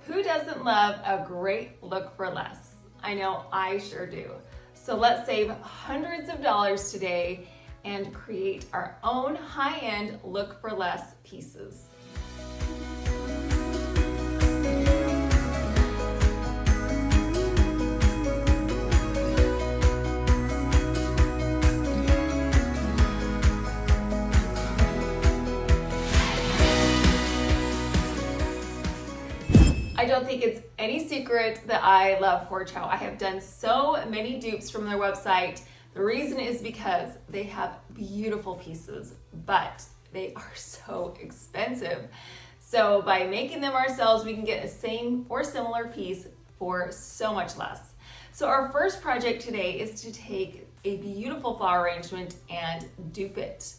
Who doesn't love a great look for less? I know I sure do. So let's save hundreds of dollars today and create our own high-end look for less pieces. I don't think it's any secret that I love Hinshaw. I have done so many dupes from their website. The reason is because they have beautiful pieces, but they are so expensive. So by making them ourselves, we can get a same or similar piece for so much less. So our first project today is to take a beautiful flower arrangement and dupe it.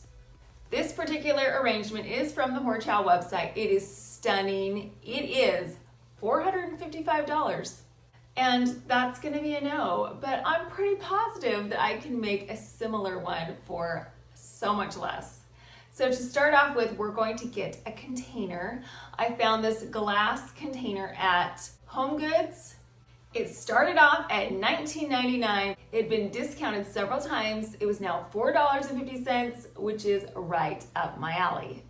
This particular arrangement is from the Hinshaw website. It is stunning. It is $455. And that's gonna be a no, but I'm pretty positive that I can make a similar one for so much less. So to start off with, we're going to get a container. I found this glass container at Home Goods. It started off at $19.99. It had been discounted several times. It was now $4.50, which is right up my alley.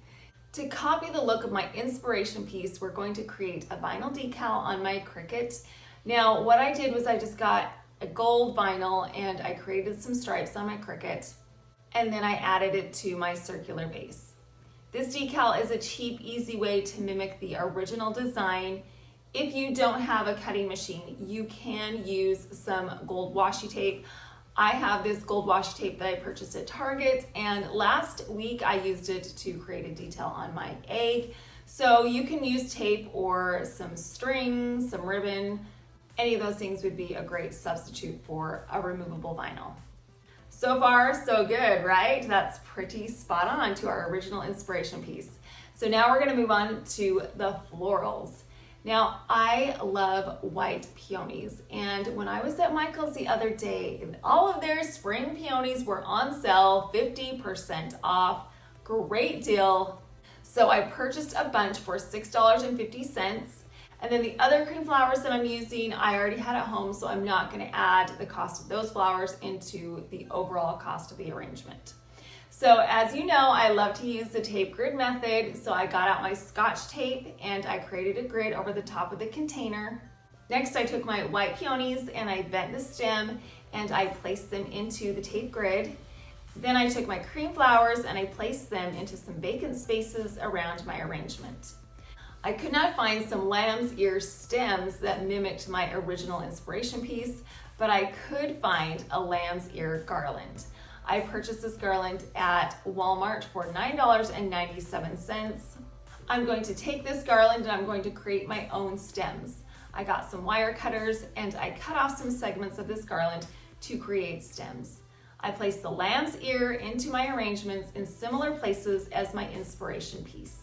To copy the look of my inspiration piece, we're going to create a vinyl decal on my Cricut. Now, what I did was I just got a gold vinyl and I created some stripes on my Cricut, and then I added it to my circular base. This decal is a cheap, easy way to mimic the original design. If you don't have a cutting machine, you can use some gold washi tape. I have this gold washi tape that I purchased at Target, and last week I used it to create a detail on my egg. So you can use tape or some string, some ribbon. Any of those things would be a great substitute for a removable vinyl. So far, so good, right? That's pretty spot on to our original inspiration piece. So now we're gonna move on to the florals. Now, I love white peonies, and when I was at Michael's the other day, all of their spring peonies were on sale, 50% off, great deal. So I purchased a bunch for $6.50, and then the other cream flowers that I'm using, I already had at home, so I'm not gonna add the cost of those flowers into the overall cost of the arrangement. So as you know, I love to use the tape grid method, so I got out my Scotch tape and I created a grid over the top of the container. Next, I took my white peonies and I bent the stem and I placed them into the tape grid. Then I took my cream flowers and I placed them into some vacant spaces around my arrangement. I could not find some lamb's ear stems that mimicked my original inspiration piece, but I could find a lamb's ear garland. I purchased this garland at Walmart for $9.97. I'm going to take this garland and I'm going to create my own stems. I got some wire cutters and I cut off some segments of this garland to create stems. I placed the lamb's ear into my arrangements in similar places as my inspiration piece.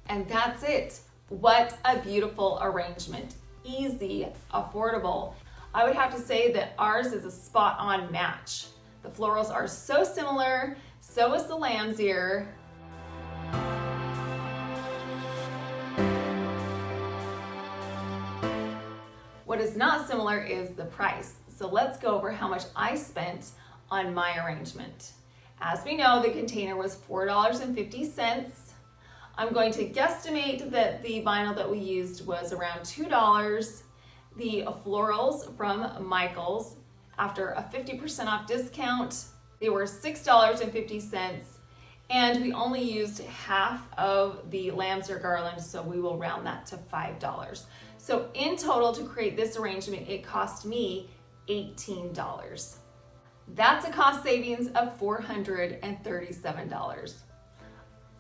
And that's it. What a beautiful arrangement. Easy, affordable. I would have to say that ours is a spot-on match. The florals are so similar, so is the lamb's ear. What is not similar is the price. So let's go over how much I spent on my arrangement. As we know, the container was $4.50. I'm going to guesstimate that the vinyl that we used was around $2. The florals from Michael's, after a 50% off discount, they were $6.50, and we only used half of the lamb's ear garland, so we will round that to $5. So in total, to create this arrangement, it cost me $18. That's a cost savings of $437.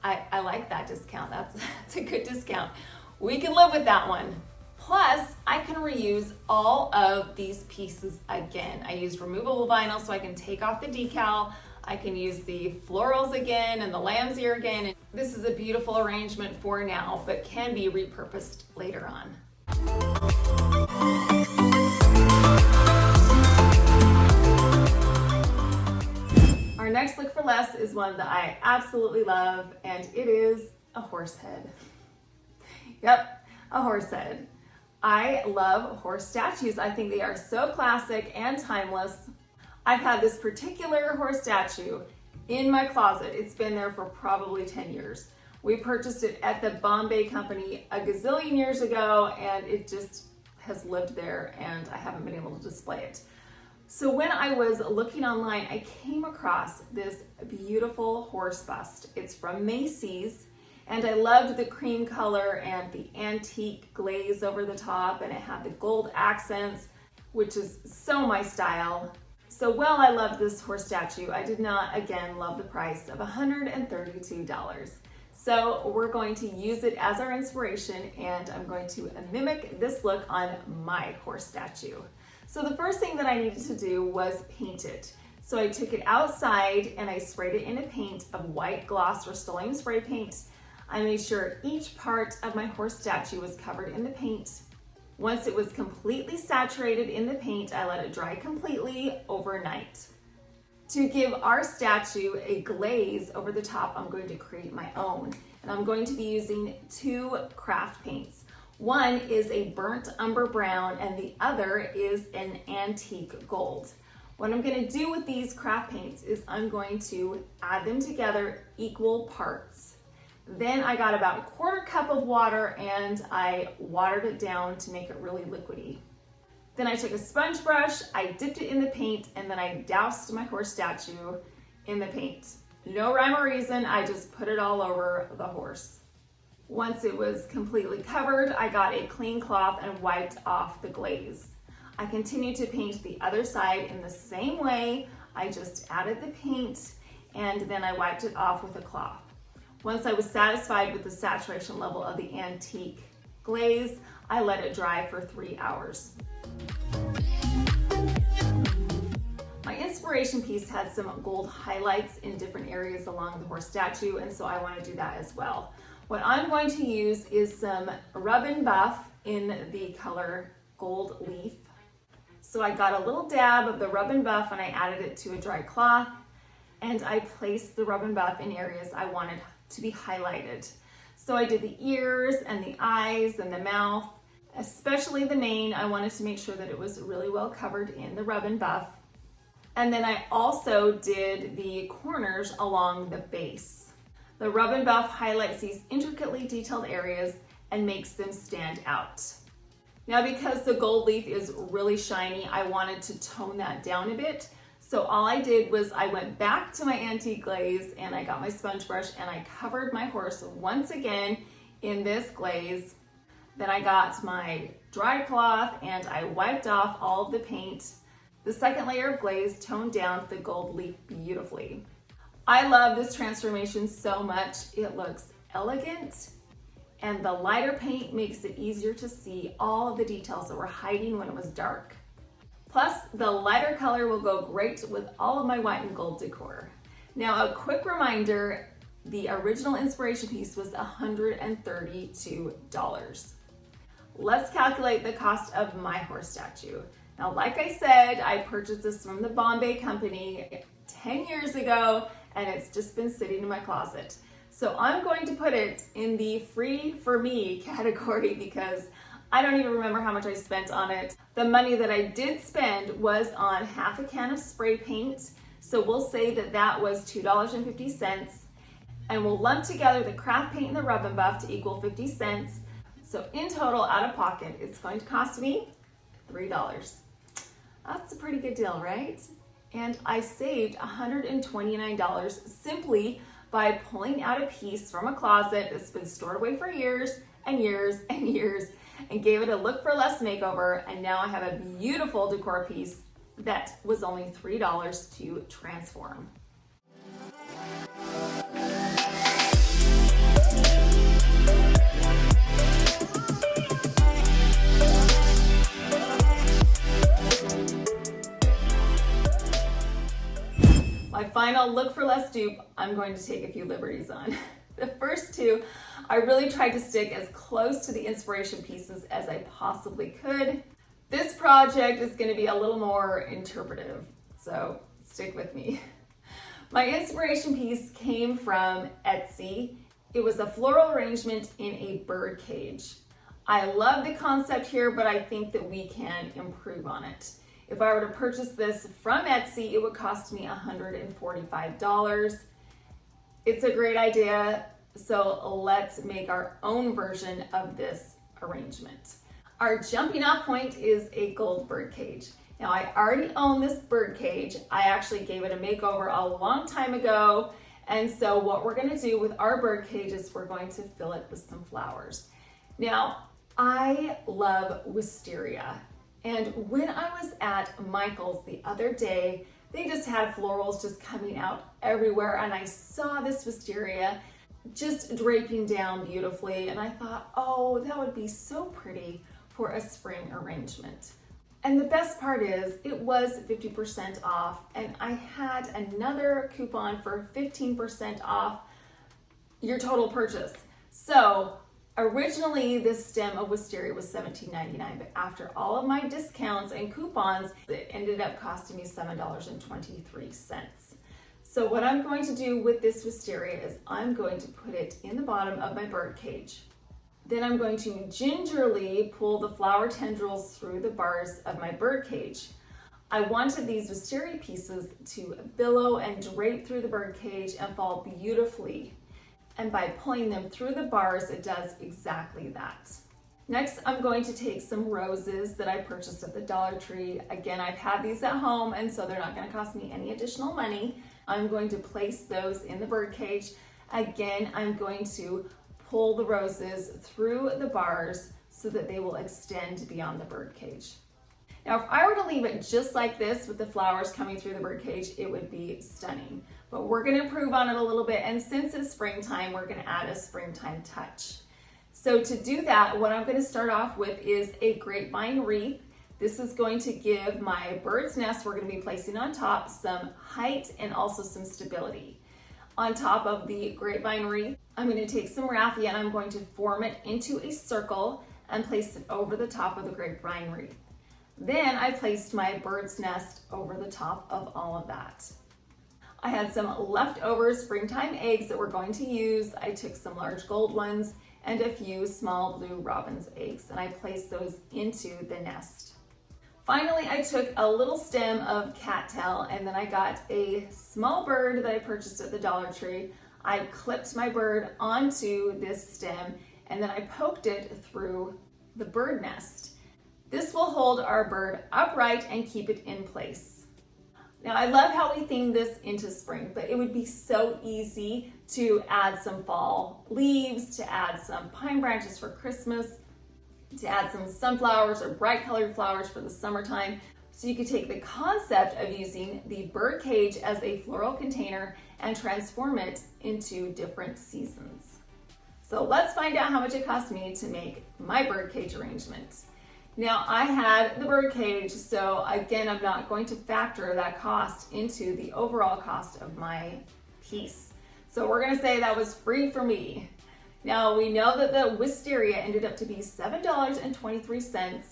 I like that discount. That's a good discount. We can live with that one. Plus, I can reuse all of these pieces again. I used removable vinyl so I can take off the decal. I can use the florals again and the lamb's ear again. This is a beautiful arrangement for now, but can be repurposed later on. Our next look for less is one that I absolutely love, and it is a horse head. Yep, a horse head. I love horse statues. I think they are so classic and timeless. I've had this particular horse statue in my closet. It's been there for probably 10 years. We purchased it at the Bombay Company a gazillion years ago, and it just has lived there, and I haven't been able to display it. So when I was looking online, I came across this beautiful horse bust. It's from Macy's, and I loved the cream color and the antique glaze over the top, and it had the gold accents, which is so my style. So while I loved this horse statue, I did not, again, love the price of $132. So we're going to use it as our inspiration, and I'm going to mimic this look on my horse statue. So the first thing that I needed to do was paint it. So I took it outside and I sprayed it in a paint of white gloss Rustoleum spray paint. I made sure each part of my horse statue was covered in the paint. Once it was completely saturated in the paint, I let it dry completely overnight. To give our statue a glaze over the top, I'm going to create my own. And I'm going to be using two craft paints. One is a burnt umber brown and the other is an antique gold. What I'm going to do with these craft paints is I'm going to add them together equal parts. Then I got about a quarter cup of water and I watered it down to make it really liquidy. Then I took a sponge brush, I dipped it in the paint, and then I doused my horse statue in the paint. No rhyme or reason, I just put it all over the horse. Once it was completely covered, I got a clean cloth and wiped off the glaze. I continued to paint the other side in the same way. I just added the paint and then I wiped it off with a cloth. Once I was satisfied with the saturation level of the antique glaze, I let it dry for 3 hours. My inspiration piece had some gold highlights in different areas along the horse statue, and so I want to do that as well. What I'm going to use is some rub and buff in the color Gold Leaf. So I got a little dab of the rub and buff and I added it to a dry cloth, and I placed the rub and buff in areas I wanted to be highlighted. So I did the ears and the eyes and the mouth, especially the mane. I wanted to make sure that it was really well covered in the rub and buff. And then I also did the corners along the base. The rub and buff highlights these intricately detailed areas and makes them stand out. Now, because the gold leaf is really shiny, I wanted to tone that down a bit. So all I did was I went back to my antique glaze and I got my sponge brush and I covered my horse once again in this glaze. Then I got my dry cloth and I wiped off all of the paint. The second layer of glaze toned down the gold leaf beautifully. I love this transformation so much. It looks elegant, and the lighter paint makes it easier to see all of the details that were hiding when it was dark. Plus, the lighter color will go great with all of my white and gold decor. Now, a quick reminder, the original inspiration piece was $132. Let's calculate the cost of my horse statue. Now, like I said, I purchased this from the Bombay Company 10 years ago, and it's just been sitting in my closet. So I'm going to put it in the free for me category because I don't even remember how much I spent on it. The money that I did spend was on half a can of spray paint. So we'll say that that was $2.50, and we'll lump together the craft paint and the rub and buff to equal 50 cents. So in total, out of pocket, it's going to cost me $3. That's a pretty good deal, right? And I saved $129 simply by pulling out a piece from a closet that's been stored away for years and years and years and gave it a look for less makeover. And now I have a beautiful decor piece that was only $3 to transform. My final look for less dupe, I'm going to take a few liberties on. The first two, I really tried to stick as close to the inspiration pieces as I possibly could. This project is going to be a little more interpretive, so stick with me. My inspiration piece came from Etsy, It was a floral arrangement in a bird cage. I love the concept here, but I think that we can improve on it. If I were to purchase this from Etsy, it would cost me $145. It's a great idea, so let's make our own version of this arrangement. Our jumping off point is a gold bird cage. Now, I already own this bird cage. I actually gave it a makeover a long time ago. And so what we're gonna do with our bird cage is we're going to fill it with some flowers. Now, I love wisteria. And when I was at Michael's the other day, they just had florals just coming out everywhere. And I saw this wisteria just draping down beautifully. And I thought, oh, that would be so pretty for a spring arrangement. And the best part is it was 50% off, and I had another coupon for 15% off your total purchase. So originally this stem of wisteria was $17.99, but after all of my discounts and coupons, it ended up costing me $7.23. So what I'm going to do with this wisteria is I'm going to put it in the bottom of my bird cage. Then I'm going to gingerly pull the flower tendrils through the bars of my bird cage. I wanted these wisteria pieces to billow and drape through the bird cage and fall beautifully. And by pulling them through the bars, it does exactly that. Next, I'm going to take some roses that I purchased at the Dollar Tree. Again, I've had these at home, and so they're not going to cost me any additional money. I'm going to place those in the bird cage. Again, I'm going to pull the roses through the bars so that they will extend beyond the bird cage. Now, if I were to leave it just like this with the flowers coming through the bird cage, it would be stunning. But we're gonna improve on it a little bit, and since it's springtime, we're gonna add a springtime touch. So to do that, what I'm gonna start off with is a grapevine wreath. This is going to give my bird's nest, we're gonna be placing on top, some height and also some stability. On top of the grapevine wreath, I'm going to take some raffia and I'm going to form it into a circle and place it over the top of the grapevine wreath. Then I placed my bird's nest over the top of all of that. I had some leftover springtime eggs that we're going to use. I took some large gold ones and a few small blue robin's eggs, and I placed those into the nest. Finally, I took a little stem of cattail, and then I got a small bird that I purchased at the Dollar Tree. I clipped my bird onto this stem, and then I poked it through the bird nest. This will hold our bird upright and keep it in place. Now, I love how we themed this into spring, but it would be so easy to add some fall leaves, to add some pine branches for Christmas, to add some sunflowers or bright colored flowers for the summertime. So you could take the concept of using the bird cage as a floral container and transform it into different seasons. So let's find out how much it cost me to make my bird cage arrangement. Now, I had the bird cage, so again, I'm not going to factor that cost into the overall cost of my piece. So we're gonna say that was free for me. Now, we know that the wisteria ended up to be $7.23.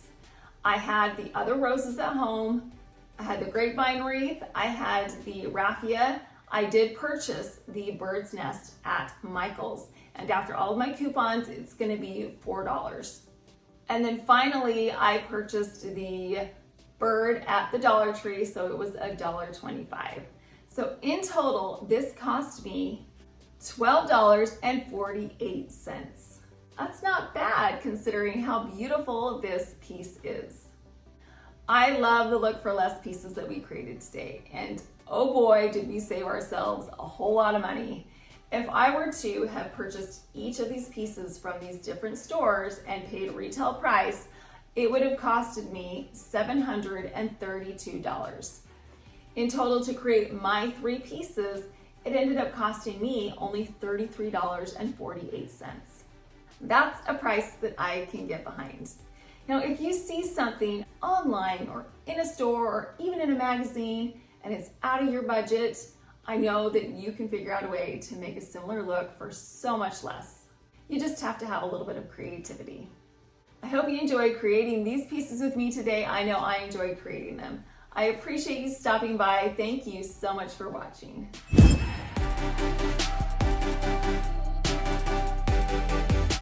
I had the other roses at home. I had the grapevine wreath. I had the raffia. I did purchase the bird's nest at Michael's. And after all of my coupons, it's gonna be $4. And then finally, I purchased the bird at the Dollar Tree, so it was $1.25. So in total, this cost me $12.48. That's not bad considering how beautiful this piece is. I love the Look for Less pieces that we created today, and oh boy, did we save ourselves a whole lot of money. If I were to have purchased each of these pieces from these different stores and paid retail price, it would have costed me $732. In total, to create my 3 pieces, it ended up costing me only $33.48. That's a price that I can get behind. Now, if you see something online or in a store or even in a magazine and it's out of your budget, I know that you can figure out a way to make a similar look for so much less. You just have to have a little bit of creativity. I hope you enjoyed creating these pieces with me today. I know I enjoyed creating them. I appreciate you stopping by. Thank you so much for watching.